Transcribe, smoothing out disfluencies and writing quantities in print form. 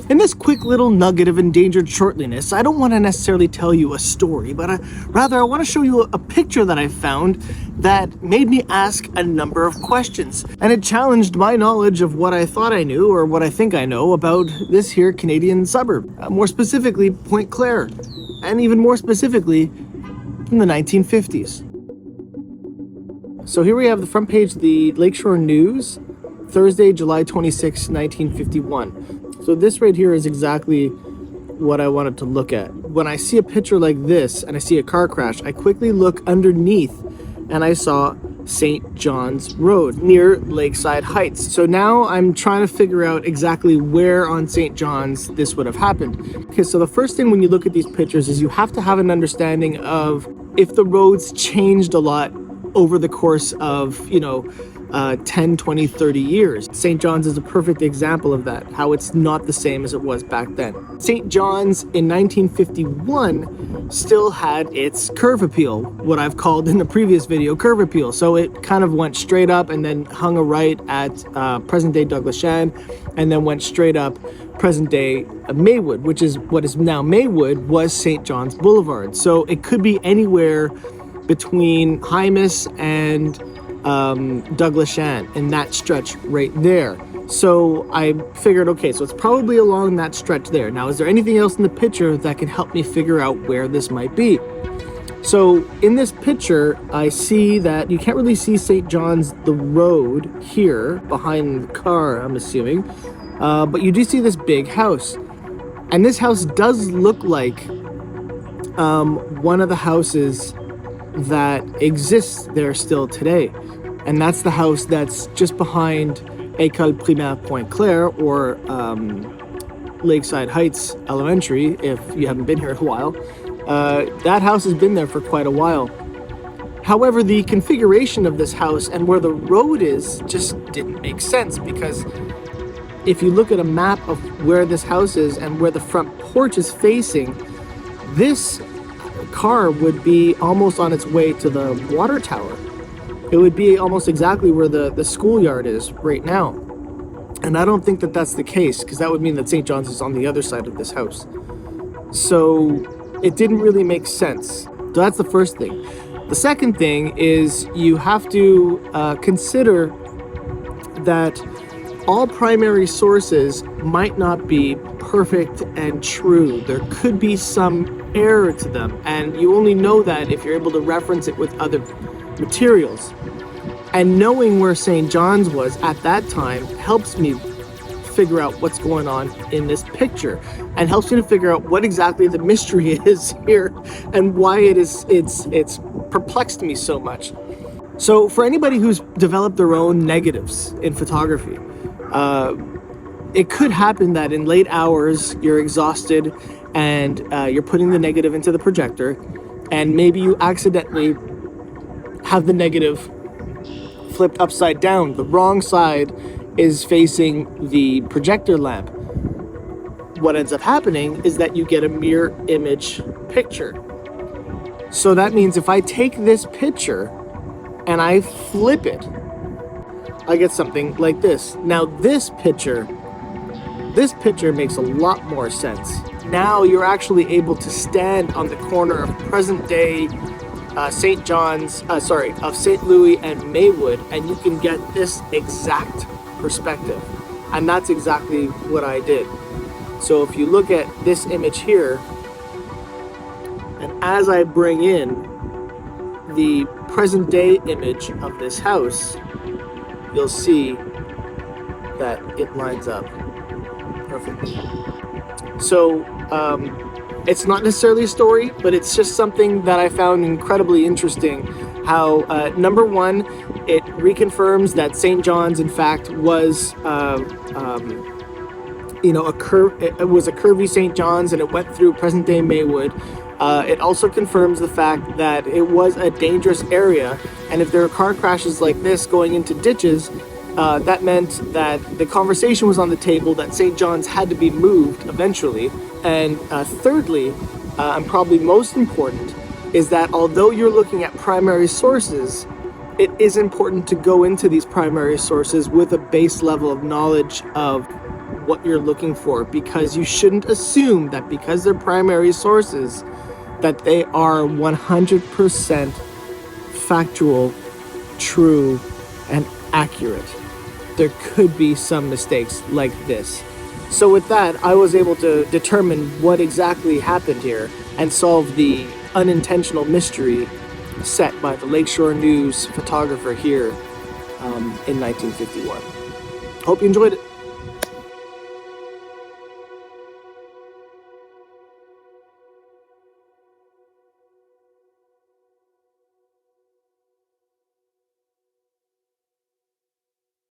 In this quick little nugget of endangered shortliness, I don't want to necessarily tell you a story, but rather I want to show you a picture that I found that made me ask a number of questions. And it challenged my knowledge of what I thought I knew, or what I think I know, about this here Canadian suburb. More specifically, Point Claire. And even more specifically, in the 1950s. So here we have the front page of the Lakeshore News, Thursday, July 26, 1951. So this right here is exactly what I wanted to look at. When I see a picture like this and I see a car crash, I quickly look underneath and I saw St. John's Road near Lakeside Heights. So now I'm trying to figure out exactly where on St. John's this would have happened. Okay, so the first thing when you look at these pictures is you have to have an understanding of if the roads changed a lot over the course of, 10, 20, 30 years. St. John's is a perfect example of that, how it's not the same as it was back then. St. John's in 1951 still had its curve appeal, what I've called in the previous video curve appeal. So it kind of went straight up and then hung a right at present-day Douglas Shan, and then went straight up present-day Maywood, which is what is now Maywood, was St. John's Boulevard. So it could be anywhere between Hymas and Douglas Shan in that stretch right there. So I figured, okay, so it's probably along that stretch there. Now, is there anything else in the picture that can help me figure out where this might be? So in this picture, I see that you can't really see St. John's, the road here behind the car, I'm assuming, but you do see this big house. And this house does look like one of the houses that exists there still today. And that's the house that's just behind École Primaire Point Claire, or Lakeside Heights Elementary, if you haven't been here in a while. That house has been there for quite a while. However, the configuration of this house and where the road is just didn't make sense, because if you look at a map of where this house is and where the front porch is facing, this car would be almost on its way to the water tower. It would be almost exactly where the schoolyard is right now. And I don't think that that's the case, because that would mean that St. John's is on the other side of this house. So it didn't really make sense. So that's the first thing. The second thing is you have to consider that all primary sources might not be perfect and true. There could be some error to them, and you only know that if you're able to reference it with other materials. And knowing where St. John's was at that time helps me figure out what's going on in this picture, and helps me to figure out what exactly the mystery is here and why it's perplexed me so much. So for anybody who's developed their own negatives in photography, it could happen that in late hours you're exhausted and you're putting the negative into the projector, and maybe you accidentally have the negative flipped upside down. The wrong side is facing the projector lamp. What ends up happening is that you get a mirror image picture. So that means if I take this picture and I flip it, I get something like this. Now this picture makes a lot more sense. Now you're actually able to stand on the corner of present day of St. Louis and Maywood, and you can get this exact perspective. And that's exactly what I did. So if you look at this image here, and as I bring in the present day image of this house, you'll see that it lines up perfectly. So it's not necessarily a story, but it's just something that I found incredibly interesting. How number one, it reconfirms that St. John's in fact was it was a curvy St. John's, and it went through present day Maywood. It also confirms the fact that it was a dangerous area, and if there are car crashes like this going into ditches, that meant that the conversation was on the table that St. John's had to be moved eventually. And thirdly, and probably most important, is that although you're looking at primary sources, it is important to go into these primary sources with a base level of knowledge of what you're looking for, because you shouldn't assume that because they're primary sources that they are 100% factual, true, and accurate. There could be some mistakes like this. So with that, I was able to determine what exactly happened here and solve the unintentional mystery set by the Lakeshore News photographer here in 1951. Hope you enjoyed it.